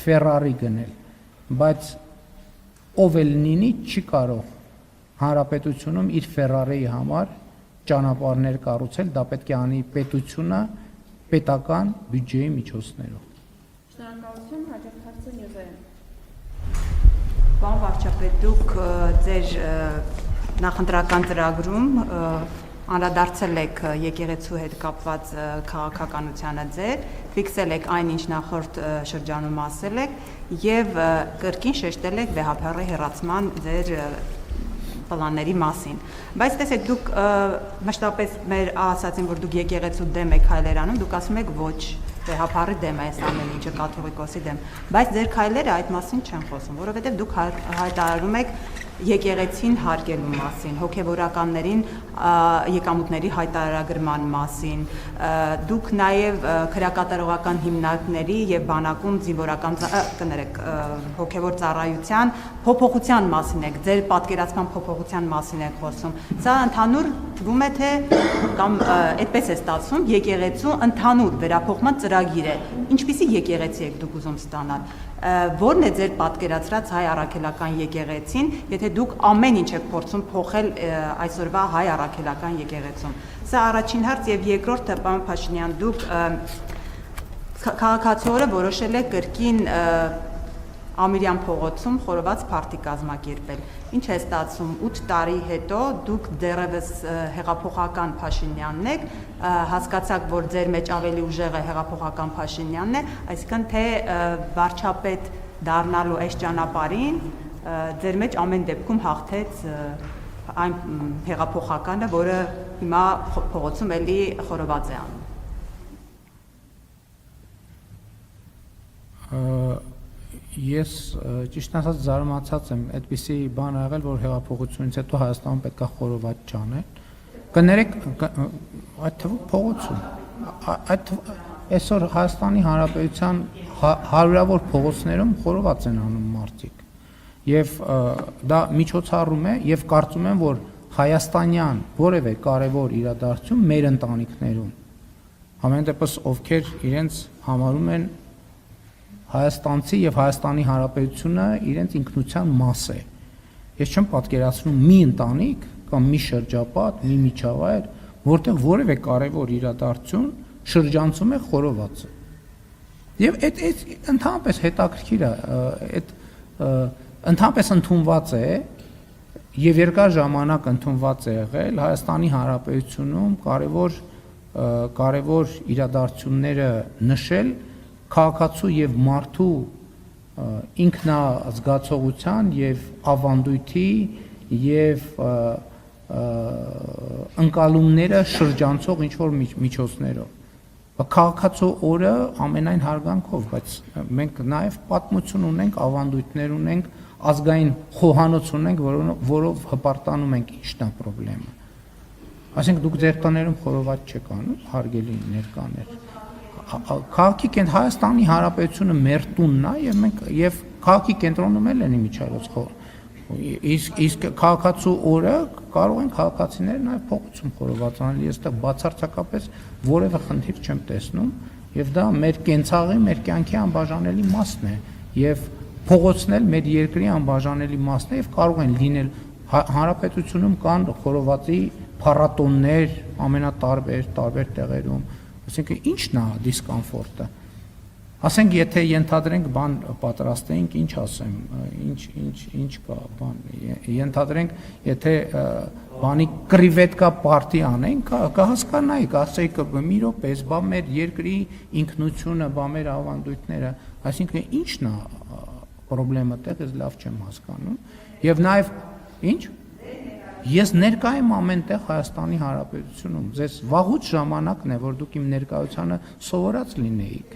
Ferrari գնել, բայց ով էլ լինի չի կարող հանրապետությունում իր Ferrari-ի համար ճանապարհներ կառուցել, դա պետք է անի պետությունը պետական բյուջեի միջոցներով։ Շնորհակալություն, հաջորդ հարցը Նյուզային։ Պարոն վարչապետ, դուք ձեր նախընտրական ծրագրում անդրադարձել եք եկեղեցու հետ կապված քաղաքականությանը ձեր, ֆիքսել եք այն, ինչ նախորդ շրջանում ասել եք, եւ կրկին շեշտել եք վեհափառի հեռացման ձեր պլանների մասին։ Բայց տեսեք, դուք մշտապես մեր ասացին, որ դուք եկեղեցու դեմ եք քայլեր անում, դուք ասում եք ոչ, վեհափառի դեմ է այս ամեն ինչը, կաթողիկոսի դեմ, բայց ձեր քայլերը այդ մասին չեն խոսում, որովհետև դուք հայտարարում եք եկեղեցին հարգելու մասին, հոգևորականներին եկամուտների հայտարարագրման մասին, դուք նաև քրեակատարողական հիմնարկների եւ բանակում զինվորական կներեք հոգևոր ծառայության փոփոխության մասին եք, ձեր պատկերացման փոփոխության մասին եք խոսում։ Սա ընդհանուր թվում է թե կամ այդպես է ստացվում, եկեղեցու ընդհանուր վերափոխման ծրագիր է։ Ինչպիսի եկեղեցի եք դուք ուզում ստանալ։ Որն է ձեր պատկերացրած հայ առաքելական եկեղեցին, եթե դուք ամեն ինչ եք փորձում փոխել այսօրվա հայ առաքելական եկեղեցում։ Սա առաջին հարց եւ երկրորդը, պարոն Փաշինյան, դուք քաղաքացիորը որոշել եք կրկին Ամիրյան փողոցում խորոված փարթի կազմակերպել։ Ինչ է ստացվում 8 տարի հետո դուք դեռևս հեղափոխական Փաշինյանն եք, հասկացաք, որ ձեր մեջ ավելի ուժեղ է հեղափոխական Փաշինյանն է, այսինքն թե վարչապետ դառնալու այս ճանապարհին ձեր մեջ ամեն դեպքում հաղթեց այն հեղափոխականը, որը հիմա փողոցում էլի խորոված է անում։ Ես ճիշտ ասած զարմացած եմ, այդպիսի բան ա եղել, որ հեղափոխությունից հետո Հայաստանում պետք է խորոված չանել։ Կներեք, այդ թվում փողոցում, այսօր Հայաստանի Հանրապետության հարյուրավոր փողոցներում խորոված են անում մարդիկ։ Եվ դա միջոցառում է, եւ կարծում եմ, որ հայաստանյան որևէ կարևոր իրադարձություն մեր ընտանիքներում, ամեն դեպս ովքեր իրենց համարում են Հայաստանցի եւ Հայաստանի Հանրապետությունը իրենց ինքնության մաս է։ Ես չեմ պատկերացնում մի ընտանիք կամ մի շրջապատ, մի միջավայր, որտեղ որևէ կարևոր իրադարձություն շրջանցում է խորովածը։ Եվ այդ ընդհանրապես հետաքրքիր է, այդ ընդհանրապես ընդունված է եւ երկար ժամանակ ընդունված է եղել Հայաստանի Հանրապետությունում կարևոր իրադարձությունները նշել քաղաքացու եւ մարդու ինքնազգացողության եւ ավանդույթի եւ ընկալումները շրջանցող ինչ-որ միջոցներով։ Քաղաքացու օրը ամենայն հարգանքով, բայց մենք նաեւ պատմություն ունենք, ավանդույթներ ունենք, ազգային խոհանոց ունենք, որով հպարտանում ենք ինչն է խնդրեմը։ Այսինքն դուք ձեր տներում խորոված չեք անում, հարգելի ներկաներ։ Քաղաքի Հայաստանի Հանրապետությունը մեր տունն է եւ մենք եւ քաղաքի կենտրոնում էլ են իմիջիայլոց իսկ քաղաքացու օրը կարող են քաղաքացիները նաեւ փողոցում խորոված անել, ես դա բացարձակապես որևէ խնդիր չեմ տեսնում եւ դա մեր կենցաղի, մեր կյանքի անբաժանելի մասն է եւ փողոցն էլ մեր երկրի անբաժանելի մասն է եւ կարող են լինել հանրապետությունում կան խորովածի փառատոններ ամենատարբեր տեղերում։ Այսինքն ինչն է դիսկոմֆորտը։ Ասենք եթե ենթադրենք բան պատրաստենք, ինչ ասեմ, ինչ կա բան, ենթադրենք եթե բանի կրիվետկա պարտի անենք, կհասկանայի, կասեի մի րոպե, բա մեր երկրի ինքնությունը, բա մեր ավանդույթները, այսինքն ինչն է խնդրեմը տեղ, ես լավ չեմ հասկանում։ Եվ նաև ինչ Ես ներկա եմ ամենտեղ Հայաստանի Հանրապետությունում, ձեզ վաղուց ժամանակն է, որ դուք իմ ներկայությանը սովորած լինեիք։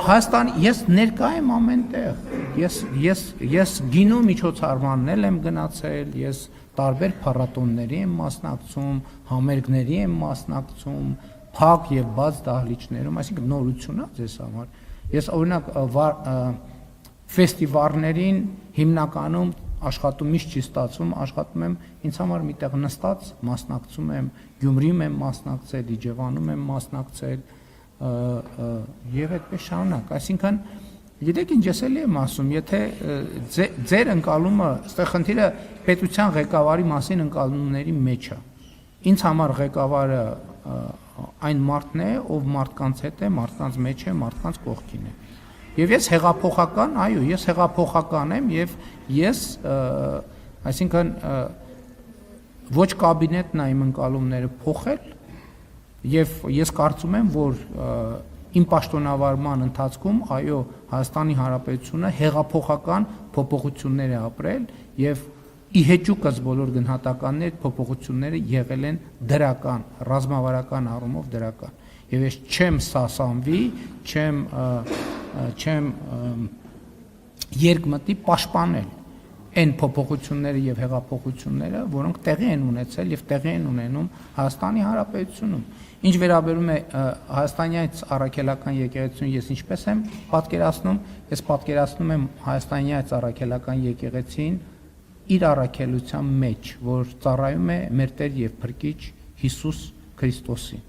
Հայաստան, ես ներկա եմ ամենտեղ, ես գինու միջոցառմանն եմ գնացել, ես տարբեր փառատոնների եմ մասնակցում, համերգների եմ մասնակցում, փակ եւ բաց դահլիճներում, այսինքն նորություն է ձեզ համար։ Ես օրինակ ֆեստիվալներին հիմնականում աշխատում միշտ չի ստացվում, աշխատում եմ ինձ համար միտեղ նստած մասնակցում եմ, Գյումրիում եմ մասնակցել, Իջևանում եմ մասնակցել, եւ այդպես շարունակ, այսինքն գիտեք ինչ ես էլի եմ ասում, եթե ձեր ընկալումը, այստեղ խնդիրը պետության ղեկավարի մասին ընկալումների մեջ է։ Ինձ համար ղեկավարը այն մարդն է, ով մարդկանց հետ է, մարդկանց մեջ է, մարդկանց կողքին է։ Եվ ես հեղափոխական, այո, ես հեղափոխական եմ եւ ես, այսինքն ոչ կաբինետն է իմ ընկալումները փոխել եւ ես կարծում եմ, որ իմ պաշտոնավարման ընթացքում, այո, Հայաստանի Հանրապետությունը հեղափոխական փոփոխություններ է ապրել եւ ի հեճուկս բոլոր գնահատականներ փոփոխությունները եղել են դրական, ռազմավարական առումով դրական։ Եվ ես չեմ սասանվի, չեմ երկմտի պաշտպանել այն փոփոխությունները եւ հեղափոխությունները, որոնք տեղի են ունեցել եւ տեղի են ունենում Հայաստանի Հանրապետությունում։ Ինչ վերաբերում է հայաստանյաց առաքելական եկեղեցուն, ես ինչպես եմ պատկերացնում, ես պատկերացնում եմ հայաստանյաց առաքելական եկեղեցին իր առաքելության մեջ, որ ծառայում է մեր Տեր եւ Փրկիչ Հիսուս Քրիստոսին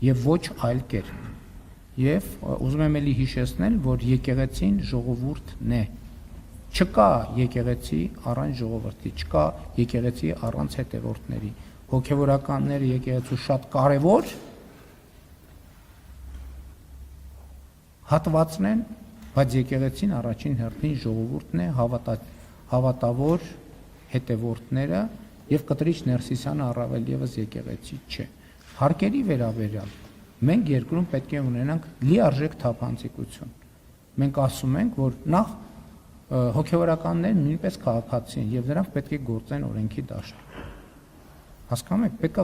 եւ ոչ այլ կերպ։ Եվ ուզում եմ ելի հիշեցնել, որ եկեղեցին ժողովուրդն է։ Չկա եկեղեցի առանց ժողովրդի, չկա եկեղեցի առանց հետևորդների։ Հոգևորականները եկեղեցու շատ կարևոր հատվածն են, բայց եկեղեցին առաջին հերթին ժողովուրդն է, հավատավոր հետևորդները եւ Կտրիչ Ներսիսյանը առավել եւս եկեղեցի չէ։ Հարկերի վերաբերյալ մենք երկրում պետք է ունենանք լիարժեք թափանցիկություն։ Մենք ասում ենք, որ նախ հոգևորականները նույնպես քաղաքացի են եւ նրանք պետք է գործեն օրենքի դաշտում։ Հասկանում եք, պետք է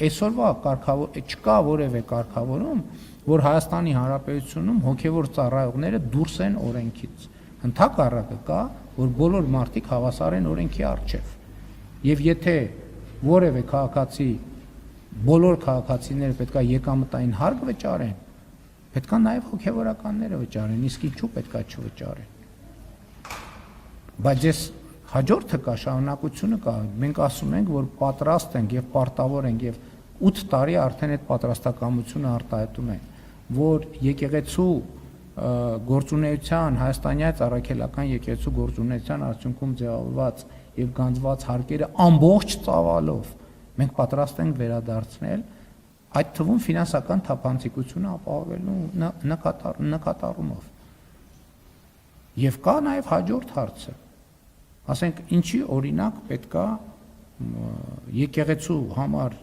այսօրվա կարգավոր չկա որևէ կարգավորում, որ Հայաստանի Հանրապետությունում հոգևոր ծառայողները դուրս են օրենքից։ Ընդհակառակը կա, որ բոլոր մարդիկ հավասար են օրենքի առջև։ Եվ եթե որևէ քաղաքացի, բոլոր քաղաքացիները պետք է եկամտային հարկ վճարեն, պետք է նաև հոգևորականները վճարեն, իսկ ինչու պետք է չվճարեն։ Բայց ես հաջորդը կա, շարունակությունը կա, մենք ասում ենք, որ պատրաստ ենք եւ պարտավոր ենք եւ 8 տարի արդեն այդ պատրաստակամությունը արտահայտում են, որ եկեղեցու գործունեության, հայաստանյաց առաքելական եկեղեցու գործունեության արդյունքում ձևավորված եւ գանձված հարկերը ամբողջ ծավալով մենք պատրաստ ենք վերադարձնել, այդ թվում ֆինանսական թափանցիկությունը ապահովելու նկատառումով։ Եվ կա նաեւ հաջորդ հարցը։ Ասենք ինչի օրինակ պետքա եկեղեցու համար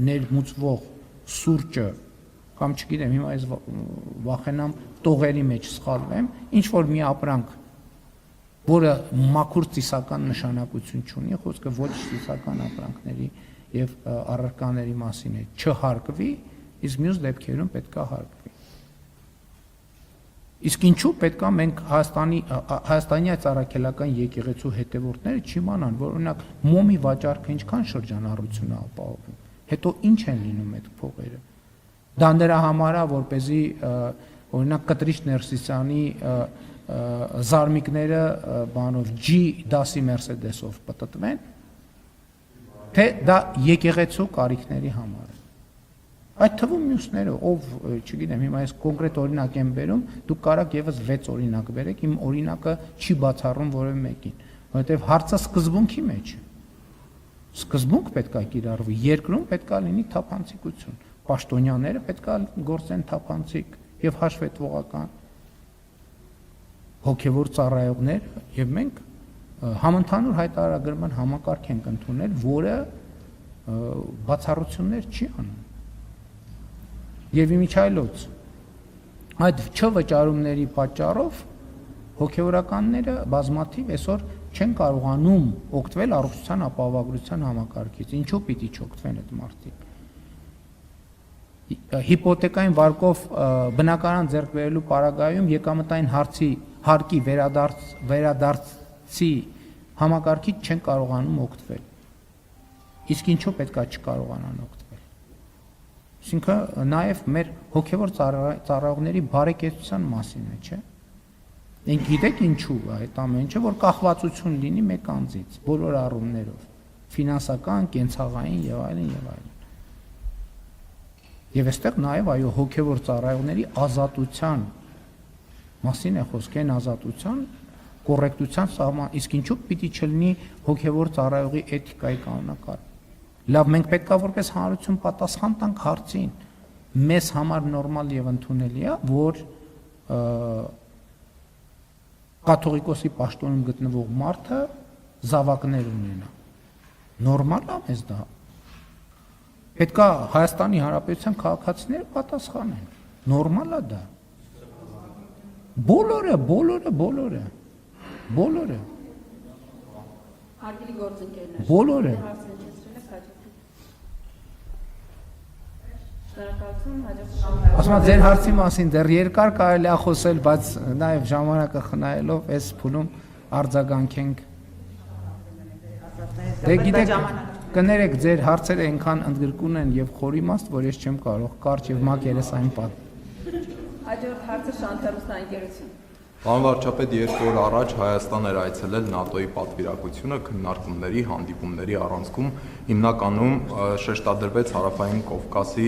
ներմուծվող սուրճը կամ չգիտեմ, հիմա ես վախենամ տողերի մեջ սխալվեմ, ինչ որ մի ապրանք, որը մաքուր ծիսական նշանակություն չունի, խոսքը ոչ ծիսական ապրանքների եւ առարկաների մասին է, չհարկվի, իսկ մյուս դեպքերում պետքա հարկվի։ Իսկ ինչու պետքա մենք Հայաստանյաց առաքելական եկեղեցու հետևորդները չիմանան, որ օրինակ մոմի վաճառքը ինչքան շրջանառություն է ապահովում, հետո ինչ են լինում այդ փողերը։ Դա նրա համար է, որպեսզի օրինակ Կտրիչ Ներսիսյանի զարմիկները բանով G դասի Mercedes-ով պատտվեն, թե դա եկեղեցու կարիքների համար է։ Այդ թվում մյուսները, ով, չգիտեմ, հիմա ես կոնկրետ օրինակ եմ բերում, դուք կարաք եւս 6 օրինակ բերեք, իմ օրինակը չի բացառում որևէ մեկին, որովհետեւ հարցը սկզբունքի մեջ է։ Սկզբունք պետք է կիրառվի, երկրում պետք է լինի թափանցիկություն, պաշտոնյաները պետք է գործեն թափանցիկ եւ հաշվետվողական, հոգեվոր ծառայողներ, եւ մենք համընդհանուր հայտարարագրման համակարգ ենք ընդունել, որը բացառություններ չի անում։ Եվ իմիջայլոց այդ չվճարումների պատճառով հոգևորականները բազմաթիվ այսօր չեն կարողանում օգտվել առողջության ապահովագրության համակարգից։ Ինչու պիտի չօգտվեն այդ մարդիկ։ Հիպոթեկային վարկով բնակարան ձեռք բերելու պարագայում եկամտային հարկի վերադարձի համակարգից չեն կարողանում օգտվել։ Իսկ ինչու պետք է չկարողանան օգտվել։ Այսինքն նաև մեր հոգևոր ծառայողների բարեկեցության մասին է, չէ՞։ Մենք գիտեք ինչու է այդ ամեն ինչը, որ կախվածություն լինի մեկ անձից, բոլոր առումներով, ֆինանսական, կենցաղային եւ այլն եւ այլն։ Եվ այստեղ նաև այո հոգևոր ծառայողների ազատության մասին է խոսք, այն ազատության կոռեկտության սահման, իսկ ինչու պիտի չլինի հոգևոր ծառայողի էթիկայի կանոնակարգ։ Լավ, մենք պետքա որպես հանրություն պատասխան տանք հարցին։ Մեզ համար նորմալ եւ ընդունելի է, որ կաթողիկոսի պաշտոնում գտնվող մարդը զավակներ ունենա։ Նորմալ է մեզ դա։ Պետքա Հայաստանի Հանրապետության քաղաքացիները պատասխանեն։ Նորմալ է դա։ Բոլորը։ Հարգելի գործընկերներ։ Բոլորը։ Հարցն իջեցրել եք հաջորդում։ Շնորհակալություն, հաջորդ Ասում եմ ձեր հարցի մասին դեռ երկար կարելի է խոսել, բայց նաև ժամանակը խնայելով այս փուլում արձագանքենք։ Դե գիտեք, կներեք ձեր հարցերը այնքան ընդգրկուն են եւ խորիմաստ, որ ես չեմ կարող կարճ եւ մակերեսային պատ։ Հաջորդ հարցը Շանթարուսնայինկերություն։ Պարոն վարչապետ, 2 օր առաջ Հայաստան էր այցելել ՆԱՏՕ-ի պատվիրակությունը քննարկումների, հանդիպումների առանցքում հիմնականում շեշտադրվեց Հարավային Կովկասի